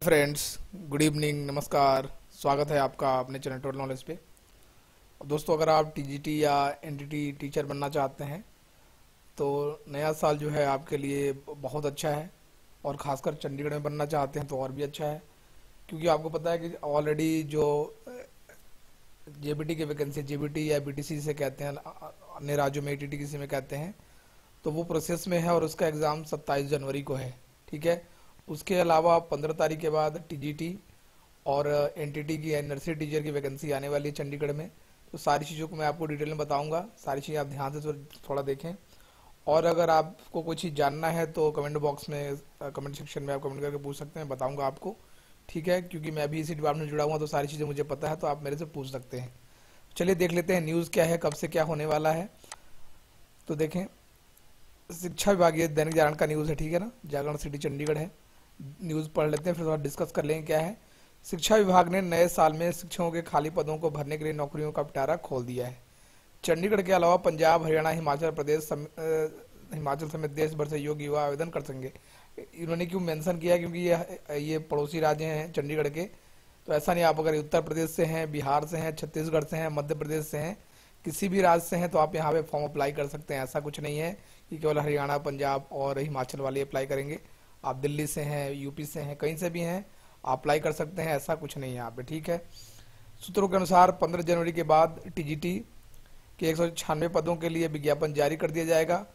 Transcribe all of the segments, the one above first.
Friends, good evening, नमस्कार। स्वागत है आपका अपने चैनल टोटल नॉलेज पे। दोस्तों, अगर आप टीजीटी या एनटीटी टीचर बनना चाहते हैं तो नया साल जो है आपके लिए बहुत अच्छा है। और ख़ासकर चंडीगढ़ में बनना चाहते हैं तो और भी अच्छा है, क्योंकि आपको पता है कि ऑलरेडी जो जेबीटी की वैकेंसी, जेबीटी या बीटीसी से कहते हैं, अन्य राज्यों में ईटीटी किसी में कहते हैं, तो वो प्रोसेस में है और उसका एग्ज़ाम 27 जनवरी को है। ठीक है। उसके अलावा 15 तारीख के बाद टीजीटी और एनटीटी की नर्सरी टीचर की वैकेंसी आने वाली है चंडीगढ़ में। तो सारी चीज़ों को मैं आपको डिटेल में बताऊंगा, सारी चीज़ें आप ध्यान से थोड़ा देखें। और अगर आपको कोई चीज़ जानना है तो कमेंट बॉक्स में, कमेंट सेक्शन में आप कमेंट करके पूछ सकते हैं, बताऊंगा आपको। ठीक है, क्योंकि मैं भी इसी डिपार्टमेंट में जुड़ा हुआ तो सारी चीज़ें मुझे पता है, तो आप मेरे से पूछ सकते हैं। चलिए देख लेते हैं न्यूज़ क्या है, कब से क्या होने वाला है। तो देखें, शिक्षा विभाग, ये दैनिक जागरण का न्यूज़ है, ठीक है ना, जागरण सिटी चंडीगढ़ है। न्यूज़ पढ़ लेते हैं, फिर थोड़ा डिस्कस कर लेंगे क्या है। शिक्षा विभाग ने नए साल में शिक्षकों के खाली पदों को भरने के लिए नौकरियों का पिटारा खोल दिया है। चंडीगढ़ के अलावा पंजाब, हरियाणा, हिमाचल समेत देश भर से योग्य युवा आवेदन कर सकेंगे। इन्होंने क्यों मेंशन किया, क्योंकि ये पड़ोसी राज्य हैं चंडीगढ़ के। तो ऐसा नहीं, आप अगर उत्तर प्रदेश से हैं, बिहार से हैं, छत्तीसगढ़ से हैं, मध्य प्रदेश से हैं, किसी भी राज्य से हैं, तो आप यहाँ पे फॉर्म अप्लाई कर सकते हैं। ऐसा कुछ नहीं है कि केवल हरियाणा, पंजाब और हिमाचल वाले अप्लाई करेंगे। आप दिल्ली से हैं, यूपी से हैं, कहीं से भी हैं, आप अप्लाई कर सकते हैं। ऐसा कुछ नहीं है यहाँ पे। ठीक है। सूत्रों के अनुसार 15 जनवरी के बाद टीजीटी के 196 पदों के लिए विज्ञापन जारी कर दिया जाएगा।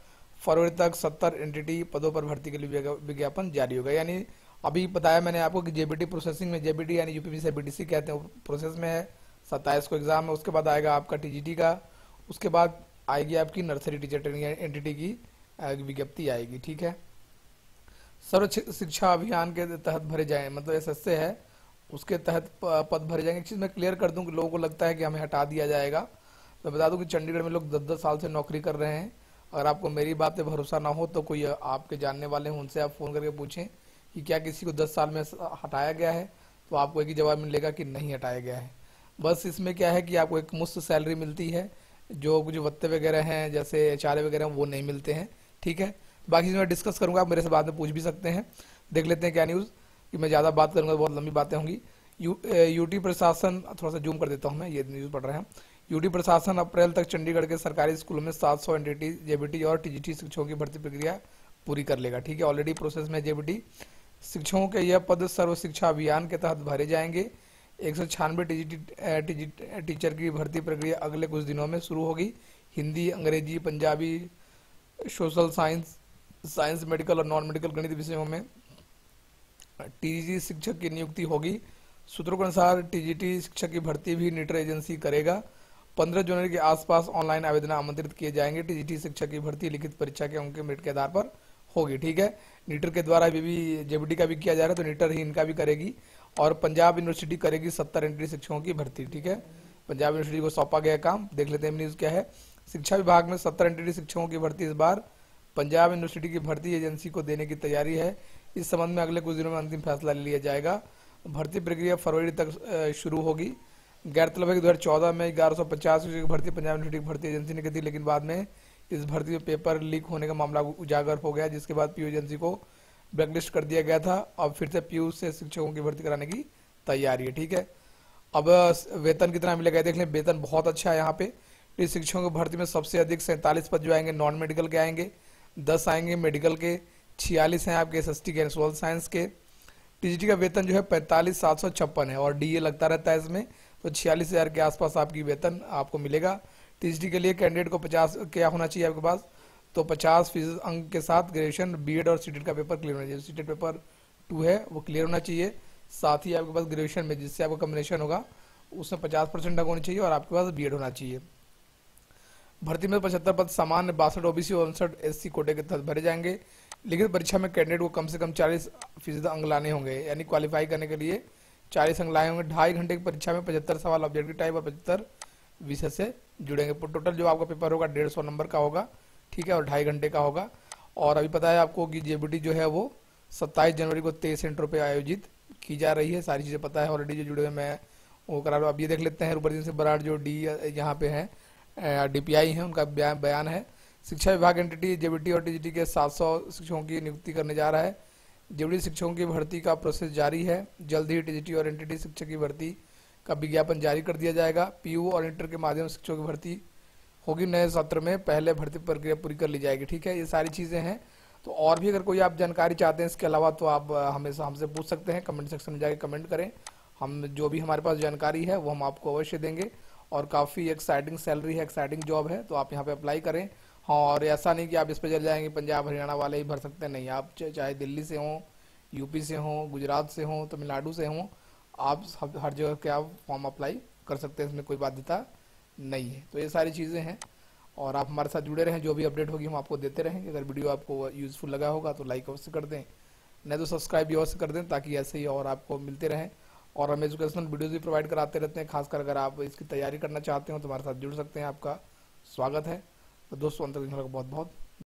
फरवरी तक 70 एनटीटी पदों पर भर्ती के लिए विज्ञापन जारी होगा। यानी अभी बताया मैंने आपको कि जेबीटी प्रोसेसिंग में, जेबीटी यानी यूपी से बीटीसी कहते हैं, प्रोसेस में है। 27 को एग्जाम है, उसके बाद आएगा आपका टीजीटी का, उसके बाद आएगी आपकी नर्सरी टीचर ट्रेनिंग एनटीटी की विज्ञप्ति आएगी। ठीक है। सर्व शिक्षा अभियान के तहत भरे जाए, मतलब एसएसए है, उसके तहत पद भरे जाएंगे। एक चीज़ मैं क्लियर कर दूं कि लोगों को लगता है कि हमें हटा दिया जाएगा, तो बता दूं कि चंडीगढ़ में लोग 10-10 साल से नौकरी कर रहे हैं। अगर आपको मेरी बात पे भरोसा ना हो तो कोई आपके जानने वाले हैं, उनसे आप फ़ोन करके पूछें कि क्या किसी को 10 साल में हटाया गया है, तो आपको एक ही जवाब मिलेगा कि नहीं हटाया गया है। बस इसमें क्या है कि आपको एक मुफ्त सैलरी मिलती है, जो कुछ भत्ते वगैरह हैं जैसे एचआरए वगैरह वो नहीं मिलते हैं। ठीक है। बाकी मैं डिस्कस करूंगा, आप मेरे से बाद में पूछ भी सकते हैं। देख लेते हैं क्या न्यूज़, कि मैं ज़्यादा बात करूंगा तो बहुत लंबी बातें होंगी। यूटी प्रशासन, थोड़ा सा जूम कर देता हूं मैं, ये न्यूज़ पढ़ रहे हैं। यूटी प्रशासन अप्रैल तक चंडीगढ़ के सरकारी स्कूलों में 700 एनटीटी, जेबीटी और टीजीटी शिक्षकों की भर्ती प्रक्रिया पूरी कर लेगा। ठीक है, ऑलरेडी प्रोसेस में जेबीटी शिक्षकों के यह पद सर्व शिक्षा अभियान के तहत भरे जाएंगे। 196 टीचर की भर्ती प्रक्रिया अगले कुछ दिनों में शुरू होगी। हिंदी, अंग्रेजी, पंजाबी, सोशल साइंस, मेडिकल और नॉन मेडिकल गणित विषयों में टीजीटी शिक्षक की नियुक्ति होगी। सूत्रों के अनुसार टीजीटी शिक्षक की भर्ती भी नीटर एजेंसी करेगा। 15 जनवरी के आसपास ऑनलाइन आवेदन आमंत्रित किए जाएंगे। टीजीटी शिक्षक की भर्ती लिखित परीक्षा के अंक के मेरिट के आधार पर होगी। ठीक है। नीटर के द्वारा भी जेबीटी का भी किया जा रहा है, तो नीटर ही इनका भी करेगी। और पंजाब यूनिवर्सिटी करेगी 70 एनटीटी शिक्षकों की भर्ती। ठीक है, पंजाब यूनिवर्सिटी को सौंपा गया काम। देख लेते हैं न्यूज़ क्या है। शिक्षा विभाग में 70 एनटीटी शिक्षकों की भर्ती इस बार पंजाब यूनिवर्सिटी की भर्ती एजेंसी को देने की तैयारी है। इस संबंध में अगले कुछ दिनों में अंतिम फैसला ले लिया जाएगा। भर्ती प्रक्रिया फरवरी तक शुरू होगी। गैरतलब है कि 2014 में 1150 की भर्ती पंजाब यूनिवर्सिटी की भर्ती एजेंसी ने की थी, लेकिन बाद में इस भर्ती में पेपर लीक होने का मामला उजागर हो गया, जिसके बाद पीयू एजेंसी को ब्लैकलिस्ट कर दिया गया था। अब फिर से पीयू से शिक्षकों की भर्ती कराने की तैयारी है। ठीक है। अब वेतन कितना मिलेगा देख लें। वेतन बहुत अच्छा है यहाँ पे। इस शिक्षकों की भर्ती में सबसे अधिक 47 पद जो आएंगे नॉन मेडिकल के आएंगे, 10 आएंगे मेडिकल के, 46 हैं आपके एसएसटी के, सोशल साइंस के। टीजीटी का वेतन जो है 45,756 है और डीए लगता रहता है इसमें, तो 46,000 के आसपास आपकी वेतन आपको मिलेगा। टीजीटी के लिए कैंडिडेट को 50 क्या होना चाहिए आपके पास, तो 50% अंक के साथ ग्रेजुएशन, बीएड और सीटेट का पेपर क्लियर होना चाहिए। सीटेट पेपर 2 है वो क्लियर होना चाहिए। साथ ही आपके पास ग्रेजुएशन में जिससे आपका कॉम्बिनेशन होगा उसमें 50% अंक होने चाहिए और आपके पास बीएड होना चाहिए। भर्ती में 75 पद सामान्य, 62 ओबीसी और 59 एससी कोटे के तहत भरे जाएंगे। लिखित परीक्षा में कैंडिडेट को कम से कम 40% अंक लाने होंगे, यानी क्वालिफाई करने के लिए 40 अंक लाए होंगे। 2.5 घंटे की परीक्षा में 75 सवाल ऑब्जेक्टिव टाइप और 75 विषय से जुड़ेंगे। टोटल जो आपका पेपर होगा 150 नंबर का होगा। ठीक है, और 2.5 घंटे का होगा। और अभी पता है आपको कि जेबीटी जो है वो 27 जनवरी को 23 सेंटरों पर आयोजित की जा रही है। सारी चीज़ें पता है ऑलरेडी, जो जुड़े हुए मैं वो करा रहा हूँ। अब ये देख लेते हैं रूपरजी से बराड़ जो डी यहाँ पे है, डीपीआई है, उनका बयान है। शिक्षा विभाग एनटीटी, जेबीटी और टीजीटी के 700 शिक्षकों की नियुक्ति करने जा रहा है। डिप्टी शिक्षकों की भर्ती का प्रोसेस जारी है। जल्द ही टीजीटी और एनटीटी शिक्षक की भर्ती का विज्ञापन जारी कर दिया जाएगा। पीयू और इंटर के माध्यम से शिक्षकों की भर्ती होगी। नए सत्र में पहले भर्ती प्रक्रिया पूरी कर ली जाएगी। ठीक है, ये सारी चीज़ें हैं। तो और भी अगर कोई आप जानकारी चाहते हैं इसके अलावा, तो आप हमेशा हमसे पूछ सकते हैं। कमेंट सेक्शन में जाके कमेंट करें, हम जो भी हमारे पास जानकारी है वो हम आपको अवश्य देंगे। और काफ़ी एक्साइटिंग सैलरी है, एक्साइटिंग जॉब है, तो आप यहाँ पे अप्लाई करें। हाँ, और ऐसा नहीं कि आप इस पे चले जाएंगे पंजाब हरियाणा वाले ही भर सकते हैं, नहीं। आप चाहे दिल्ली से हों, यूपी से हों, गुजरात से हों, तमिलनाडु से हों, आप हर जगह के आप फॉर्म अप्लाई कर सकते हैं, इसमें कोई बाध्यता नहीं है। तो ये सारी चीज़ें हैं, और आप हमारे साथ जुड़े रहें। जो भी अपडेट होगी हम आपको देते रहेंगे। अगर वीडियो आपको यूज़फुल लगा होगा तो लाइक अवश्य कर दें, नहीं तो सब्सक्राइब भी अवश्य कर दें, ताकि ऐसे ही और आपको मिलते रहें। और हम एजुकेशनल वीडियोज़ भी प्रोवाइड कराते रहते हैं। खासकर अगर आप इसकी तैयारी करना चाहते हो तो हमारे साथ जुड़ सकते हैं। आपका स्वागत है। तो दोस्तों, अंत तक बहुत बहुत